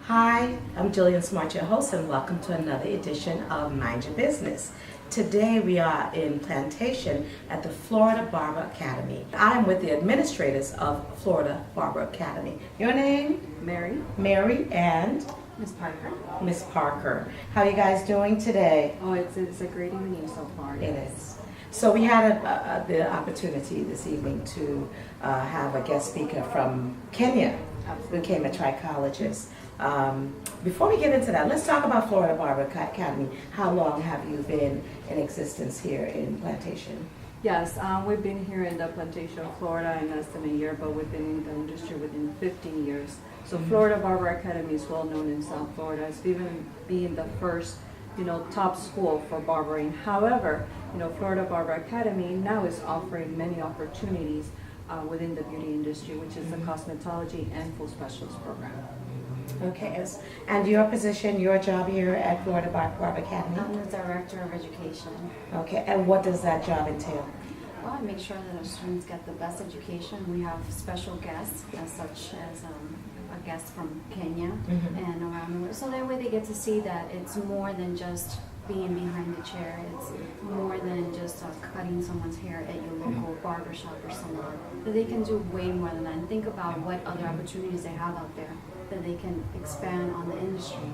Hi, I'm Jillian Smart, your host, and welcome to another edition of Mind Your Business. Today we are in Plantation at the Florida Barber Academy. I'm with the administrators of Florida Barber Academy. Your name? Mary. Mary and Miss Parker. Miss Parker. How are you guys doing today? Oh, it's a great evening so far. It is. So we had the opportunity this evening to have a guest speaker from Kenya who came at Tricologist. Before we get into that, let's talk about Florida Barber Academy. How long have you been in existence here in Plantation? Yes, we've been here in the Plantation, Florida, in less than a year, but we've been in the industry within 15 years. So Florida Barber Academy is well known in South Florida. It's even being the first, top school for barbering. However, Florida Barber Academy now is offering many opportunities within the beauty industry, which is the cosmetology and full specialist program. Okay, and your position, your job here at Florida Barber Academy? I'm the Director of Education. Okay, and what does that job entail? Well, I make sure that our students get the best education. We have special guests, such as a guest from Kenya and around the world. So that way they get to see that it's more than just being behind the chair. It's more than just cutting someone's hair at your local barbershop or salon. That they can do way more than that. And think about what other opportunities they have out there that they can expand on the industry.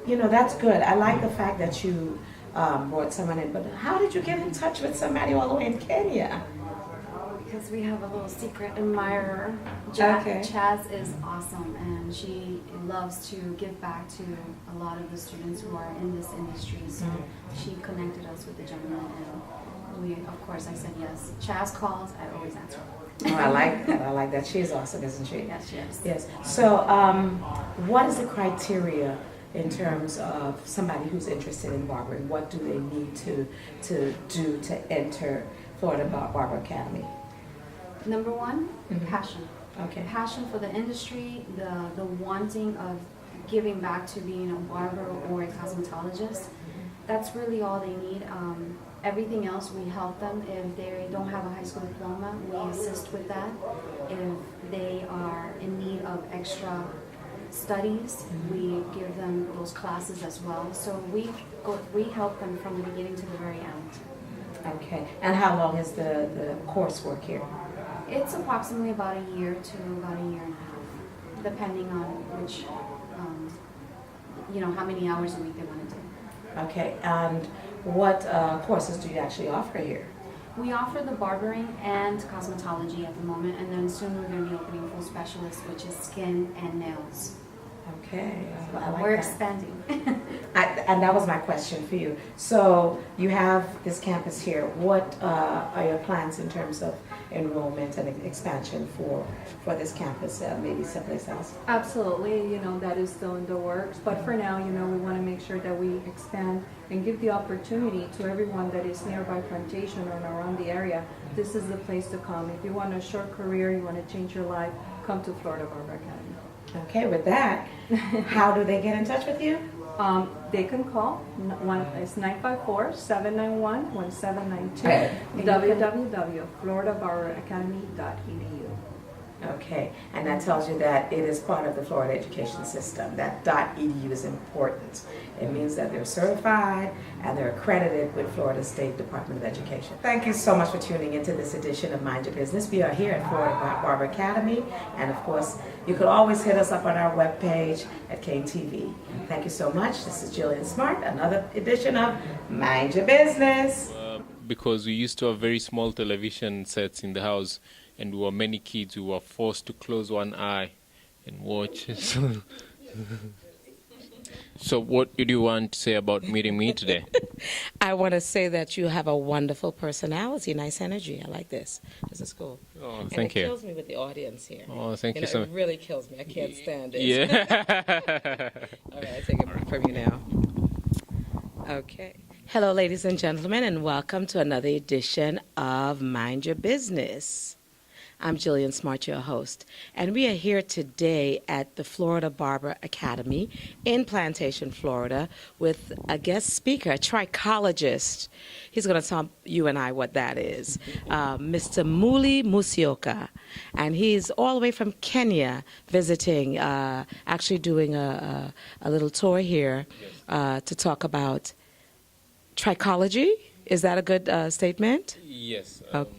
That's good. I like the fact that you brought someone in, but how did you get in touch with somebody all the way in Kenya? Because we have a little secret admirer. Okay. Chaz is awesome, and she loves to give back to a lot of the students who are in this industry. So she connected us with the gentleman, and I said yes. Chaz calls, I always answer. Oh, I like that. I like that. She's awesome, isn't she? Yes, she is. Yes. So, what is the criteria in terms of somebody who's interested in barbering? What do they need to do to enter Florida Barber Academy? Number one, passion. Okay. Passion for the industry, the wanting of giving back to being a barber or a cosmetologist. That's really all they need. Everything else, we help them. If they don't have a high school diploma, we assist with that. If they are in need of extra studies, we give them those classes as well. So we help them from the beginning to the very end. Okay. And how long is the coursework here? It's approximately about a year to about a year and a half, depending on which, how many hours a week they want to do. Okay. And what courses do you actually offer here? We offer the barbering and cosmetology at the moment, and then soon we're going to be opening full specialists, which is skin and nails. Okay. I like We're that. expanding. And that was my question for you. So you have this campus here. What are your plans in terms of enrollment and expansion for this campus, maybe someplace else? Absolutely, that is still in the works. But for now, we want to make sure that we expand and give the opportunity to everyone that is nearby Plantation or around the area. This is the place to come. If you want a short career, you want to change your life, come to Florida Barber Academy. Okay, with that, how do they get in touch with you? They can call. It's 954-791-1792. Right. www.floridabarberacademy.edu. Okay, and that tells you that it is part of the Florida education system. That .edu is important. It means that they're certified and they're accredited with Florida State Department of Education. Thank you so much for tuning into this edition of Mind Your Business. We are here at Florida Barber Academy, and of course, you could always hit us up on our webpage at KTV. Thank you so much. This is Jillian Smart, another edition of Mind Your Business. Because we used to have very small television sets in the house, and we were many kids who were forced to close one eye and watch. So what did you want to say about meeting me today? I want to say that you have a wonderful personality, nice energy. I like this. This is cool. Oh, and thank you. It kills me with the audience here. Oh, thank you so much. It really kills me. I can't stand it. Yeah. All right, I take it from you now. Okay. Hello, ladies and gentlemen, and welcome to another edition of Mind Your Business. I'm Jillian Smart, your host, and we are here today at the Florida Barber Academy in Plantation, Florida, with a guest speaker, a tricologist. He's going to tell you and I what that is, Mr. Muli Musyoka, and he's all the way from Kenya visiting, actually doing a little tour here to talk about trichology. Is that a good statement? Yes. Okay.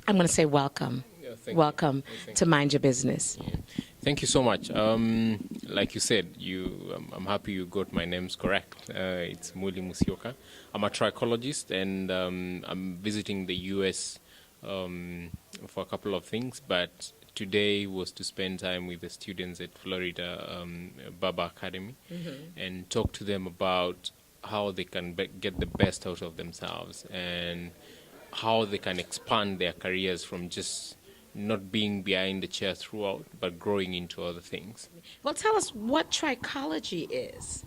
I'm going to say welcome. Welcome to Mind Your Business. Yeah. Thank you so much. Like you said, I'm happy you got my names correct. It's Muli Musyoka. I'm a trichologist, and I'm visiting the U.S. For a couple of things, but today was to spend time with the students at Florida Barber Academy and talk to them about how they can get the best out of themselves and how they can expand their careers from just not being behind the chair throughout, but growing into other things. Well, tell us what trichology is.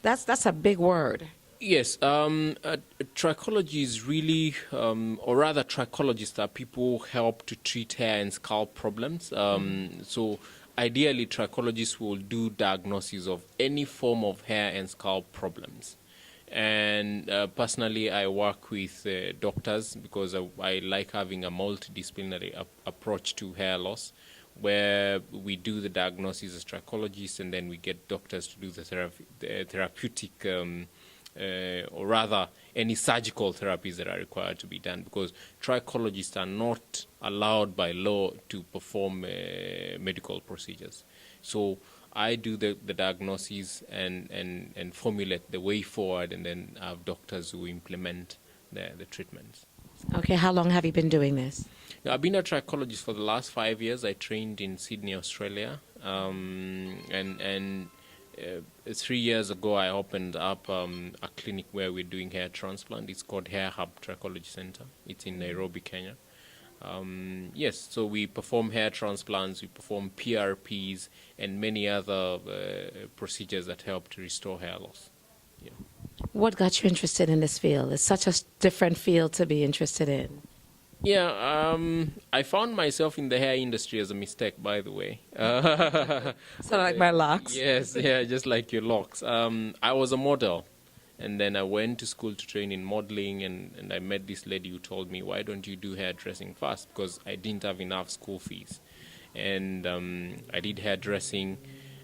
That's a big word. Yes, trichology is really, or rather trichologists are people who help to treat hair and scalp problems. So ideally, trichologists will do diagnosis of any form of hair and scalp problems. And personally, I work with doctors because I like having a multidisciplinary approach to hair loss, where we do the diagnosis as trichologists, and then we get doctors to do the therapeutic, or rather, any surgical therapies that are required to be done, because trichologists are not allowed by law to perform medical procedures. So I do the diagnosis and formulate the way forward, and then have doctors who implement the treatments. Okay, how long have you been doing this? Now, I've been a trichologist for the last 5 years. I trained in Sydney, Australia, and 3 years ago I opened up a clinic where we're doing hair transplant. It's called Hair Hub Trichology Center. It's in Nairobi, Kenya. Yes, so we perform hair transplants, we perform PRPs, and many other procedures that help to restore hair loss. Yeah. What got you interested in this field? It's such a different field to be interested in. Yeah, I found myself in the hair industry as a mistake, by the way. So like my locks? Yes, yeah, just like your locks. I was a model. And then I went to school to train in modeling, and I met this lady who told me, why don't you do hairdressing first? Because I didn't have enough school fees. And I did hairdressing.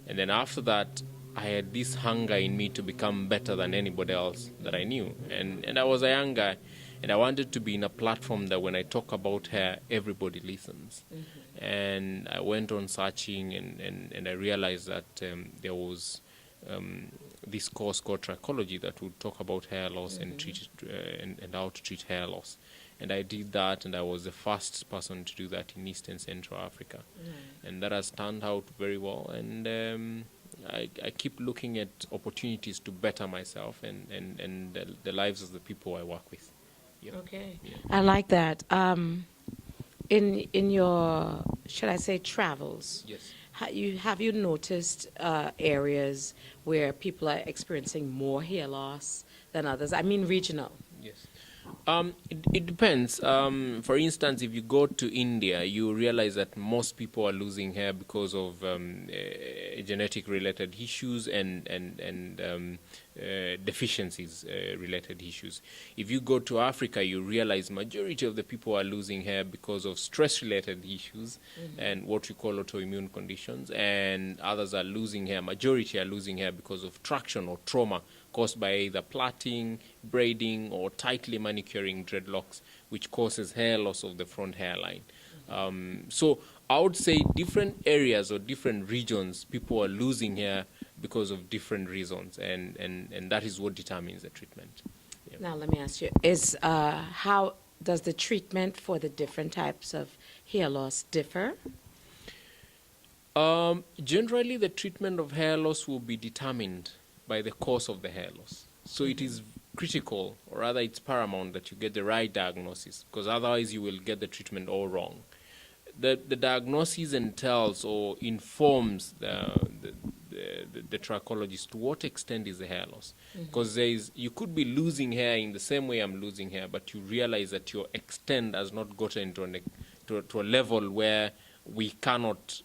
And then after that, I had this hunger in me to become better than anybody else that I knew. And I was a young guy, and I wanted to be in a platform that when I talk about hair, everybody listens. And I went on searching, and I realized that there was this course called Trichology that would talk about hair loss and treat it, and how to treat hair loss. And I did that, and I was the first person to do that in East and Central Africa. And that has turned out very well. And I keep looking at opportunities to better myself and the lives of the people I work with. Yeah. Okay. Yeah. I like that. In your, should I say, travels, Yes. have you noticed areas where people are experiencing more hair loss than others? I mean regional. Yes. It depends. For instance, if you go to India, you realize that most people are losing hair because of genetic-related issues and deficiencies related issues. If you go to Africa, you realize majority of the people are losing hair because of stress-related issues and what we call autoimmune conditions, and others are losing hair. Majority are losing hair because of traction or trauma caused by either plaiting, braiding, or tightly manicuring dreadlocks, which causes hair loss of the front hairline. So I would say different areas or different regions, people are losing hair because of different reasons, and that is what determines the treatment. Yeah. Now let me ask you, how does the treatment for the different types of hair loss differ? Generally, the treatment of hair loss will be determined by the cause of the hair loss. So it is critical, or rather it's paramount, that you get the right diagnosis, because otherwise you will get the treatment all wrong. The diagnosis entails or informs the trichologist to what extent is the hair loss. Because you could be losing hair in the same way I'm losing hair, but you realize that your extent has not gotten to to a level where we cannot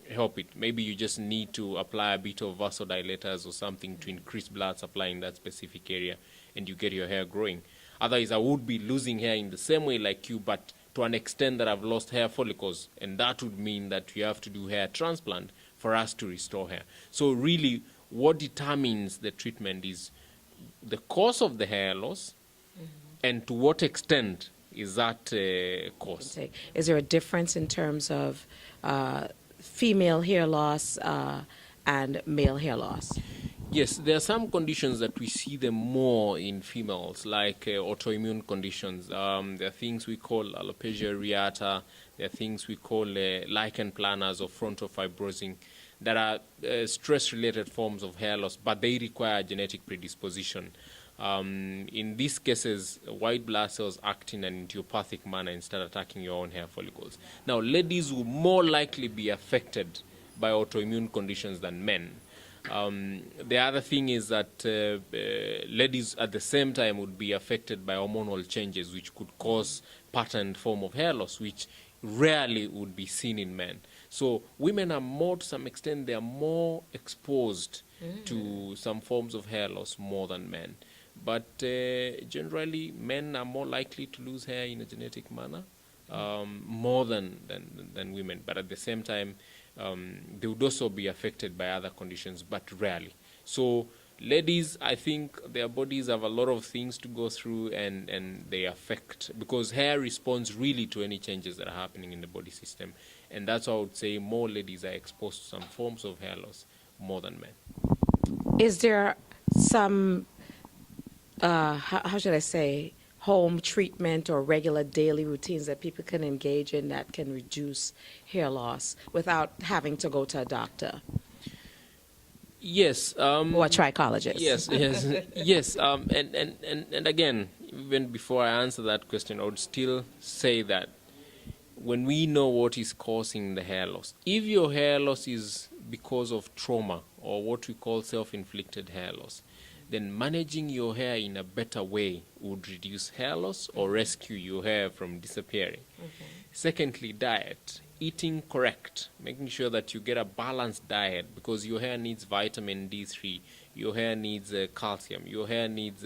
help it. Maybe you just need to apply a bit of vasodilators or something to increase blood supply in that specific area, and you get your hair growing. Otherwise, I would be losing hair in the same way like you, but to an extent that I've lost hair follicles, and that would mean that you have to do hair transplant for us to restore hair. So really, what determines the treatment is the cause of the hair loss, and to what extent is that cause. Is there a difference in terms of female hair loss and male hair loss? Yes, there are some conditions that we see them more in females, like autoimmune conditions. There are things we call alopecia areata. There are things we call lichen planus or frontofibrosing that are stress-related forms of hair loss, but they require genetic predisposition. In these cases, white blood cells act in an idiopathic manner and start attacking your own hair follicles. Now, ladies will more likely be affected by autoimmune conditions than men. The other thing is that ladies at the same time would be affected by hormonal changes, which could cause patterned form of hair loss, which rarely would be seen in men. So women are more, to some extent, they are more exposed to some forms of hair loss more than men. But generally, men are more likely to lose hair in a genetic manner, more than women. But at the same time, they would also be affected by other conditions, but rarely. So ladies, I think their bodies have a lot of things to go through, and they affect, because hair responds really to any changes that are happening in the body system. And that's why I would say more ladies are exposed to some forms of hair loss more than men. Is there some, how should I say, home treatment or regular daily routines that people can engage in that can reduce hair loss without having to go to a doctor? Yes. Or a trichologist? Yes. And again, even before I answer that question, I would still say that when we know what is causing the hair loss, if your hair loss is because of trauma or what we call self-inflicted hair loss, then managing your hair in a better way would reduce hair loss or rescue your hair from disappearing. Okay. Secondly, diet. Eating correct, making sure that you get a balanced diet, because your hair needs vitamin D3, your hair needs calcium, your hair needs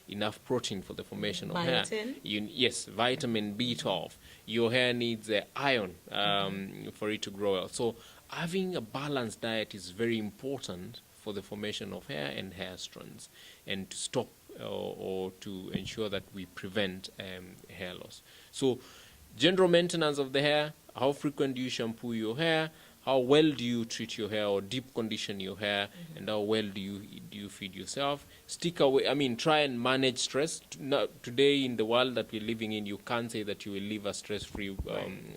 enough protein for the formation of hair. Yes, vitamin B12. Your hair needs iron for it to grow well. So having a balanced diet is very important for the formation of hair and hair strands, and to stop or to ensure that we prevent hair loss. So general maintenance of the hair: how frequent do you shampoo your hair, how well do you treat your hair or deep condition your hair, and how well do you feed yourself. Stick away, try and manage stress. Today in the world that we're living in, you can't say that you will live a stress-free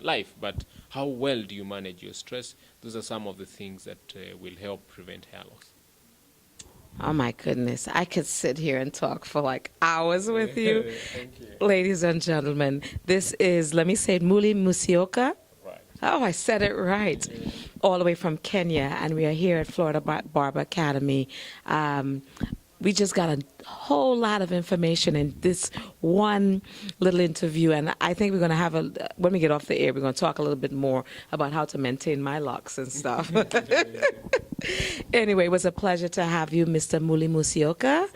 life, but how well do you manage your stress? Those are some of the things that will help prevent hair loss. Oh my goodness, I could sit here and talk for like hours with you. Thank you. Ladies and gentlemen, this is, let me say it, Muli Musyoka. Right. Oh, I said it right. All the way from Kenya, and we are here at Florida Barber Academy. We just got a whole lot of information in this one little interview, and I think we're going to have when we get off the air, we're going to talk a little bit more about how to maintain my locks and stuff. Anyway, it was a pleasure to have you, Mr. Muli Musyoka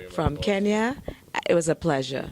from Kenya. It was a pleasure.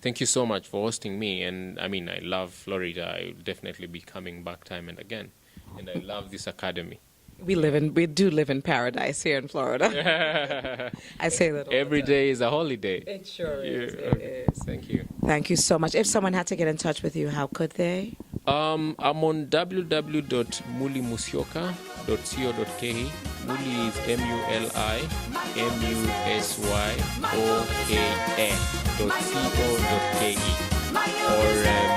Thank you so much for hosting me, and I love Florida. I'll definitely be coming back time and again, and I love this academy. We do live in paradise here in Florida. I say that all Every the time. day is a holiday. It sure is. Yeah. It is. Thank you. Thank you so much. If someone had to get in touch with you, how could they? I'm on www.mulimusyoka.co.ke. Muli is MuliMusyoka.co.ke, or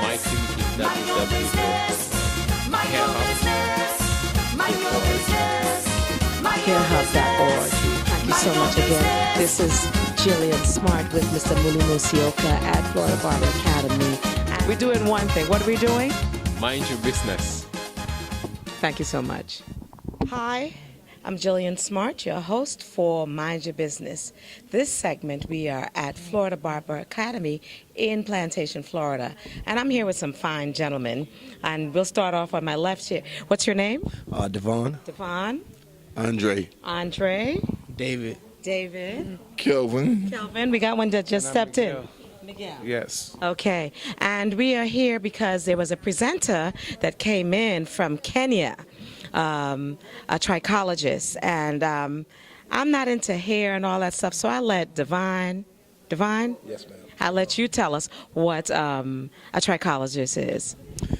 my clinic is Hairhub.org. Thank you so much again. This is Jillian Smart with Mr. Muli Musyoka at Florida Barber Academy. And we're doing one thing. What are we doing? Mind your business. Thank you so much. Hi, I'm Jillian Smart, your host for Mind Your Business. This segment, we are at Florida Barber Academy in Plantation, Florida. And I'm here with some fine gentlemen. And we'll start off on my left here. What's your name? Devon. Devon. Andre. Andre. David. David. Kelvin. Kelvin. We got one that just stepped in. Miguel. Yes. Okay. And we are here because there was a presenter that came in from Kenya. A tricologist, and I'm not into hair and all that stuff, so I let Divine, Yes, ma'am. I'll let you tell us what a tricologist is.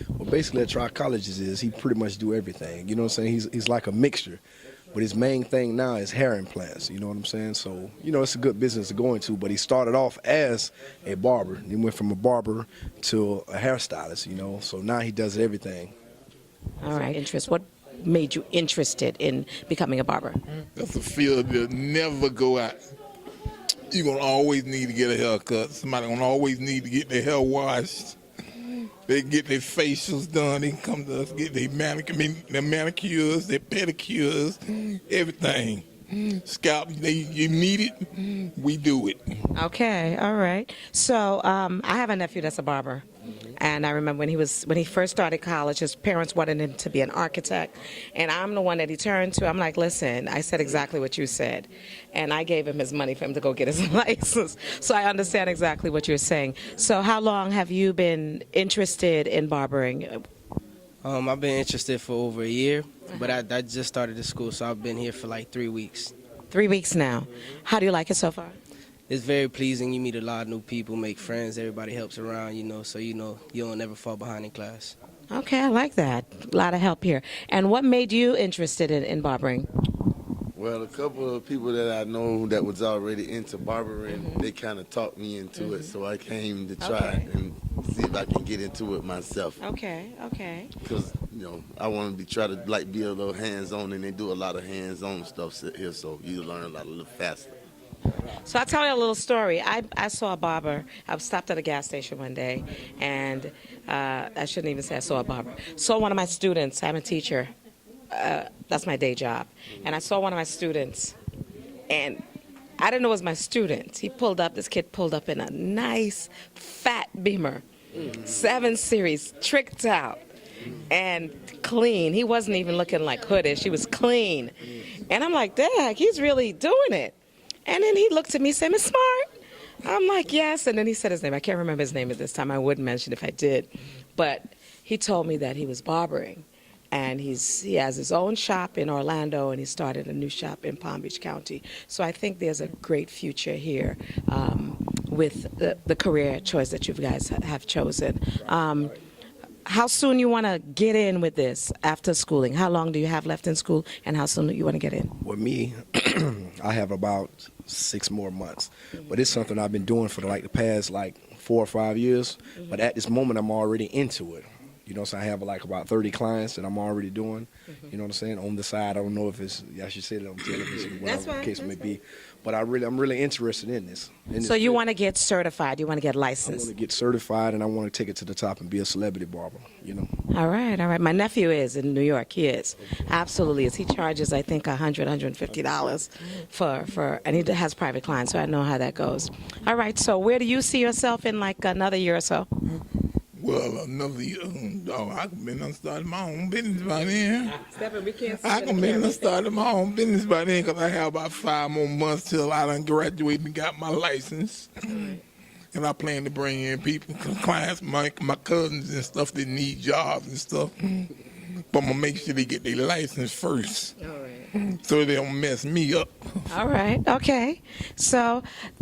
Well, basically, a trichologist is he pretty much do everything. You know what I'm saying? He's like a mixture, but his main thing now is hair implants. You know what I'm saying? So it's a good business to go into. But he started off as a barber. He went from a barber to a hairstylist. So now he does everything. All right, interest. What made you interested in becoming a barber? That's a field that never go out. You're going to always need to get a haircut. Somebody going to always need to get their hair washed. They get their facials done. They come to us, get their manicures, their pedicures, everything. Scalp, you need it, we do it. Okay, all right. So I have a nephew that's a barber. And I remember when he first started college, his parents wanted him to be an architect. And I'm the one that he turned to. I'm like, listen, I said exactly what you said. And I gave him his money for him to go get his license. So I understand exactly what you're saying. So how long have you been interested in barbering? I've been interested for over a year, but I just started the school, so I've been here for like 3 weeks. 3 weeks now. How do you like it so far? It's very pleasing. You meet a lot of new people, make friends. Everybody helps around, so you don't ever fall behind in class. Okay, I like that. A lot of help here. And what made you interested in barbering? Well, a couple of people that I know that was already into barbering, they kind of talked me into it, so I came to try and see if I can get into it myself. Okay. Because, I want to try to be a little hands-on, and they do a lot of hands-on stuff here, so you learn a little faster. So I'll tell you a little story. I saw a barber. I stopped at a gas station one day, and I shouldn't even say I saw a barber. Saw one of my students. I'm a teacher. That's my day job. And I saw one of my students, and I didn't know it was my student. This kid pulled up in a nice, fat Beamer, 7 Series, tricked out, and clean. He wasn't even looking like hoodish. He was clean. And I'm like, dang, he's really doing it. And then he looked at me and said, Miss Smart? I'm like, yes. And then he said his name. I can't remember his name at this time. I wouldn't mention if I did. But he told me that he was barbering. And he has his own shop in Orlando, and he started a new shop in Palm Beach County. So I think there's a great future here with the career choice that you guys have chosen. How soon you want to get in with this after schooling? How long do you have left in school, and how soon do you want to get in? With me, I have about 6 more months. But it's something I've been doing for the past 4 or 5 years. But at this moment, I'm already into it. So I have about 30 clients that I'm already doing. You know what I'm saying? On the side, I don't know if I should say it on television, whatever the case may be. But I'm really interested in this. So you want to get certified? You want to get I licensed? want to get certified, and I want to take it to the top and be a celebrity barber. All right. My nephew is in New York. He is. Absolutely is. He charges, I think, $100, $150 for, and he has private clients, so I know how that goes. All right. So where do you see yourself in another year or so? Well, another year, I can be done started my own business by then. I can be done started my own business by then because I have about 5 more months till I done graduated and got my license. And I plan to bring in people, clients, my cousins and stuff that need jobs and stuff. But I'm going to make sure they get their license first. All right. So they don't mess me up. All right. Okay. So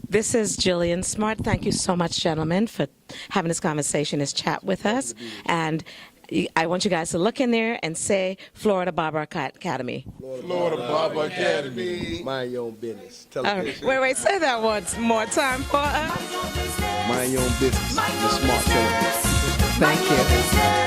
this is Jillian Smart. Thank you so much, gentlemen, for having this conversation, this chat with us. And I want you guys to look in there and say Florida Barber Academy. Florida Barber Academy. Mind your own business. All right. Wait, say that once more time for us. Mind your own business. The Smart Television. Thank you.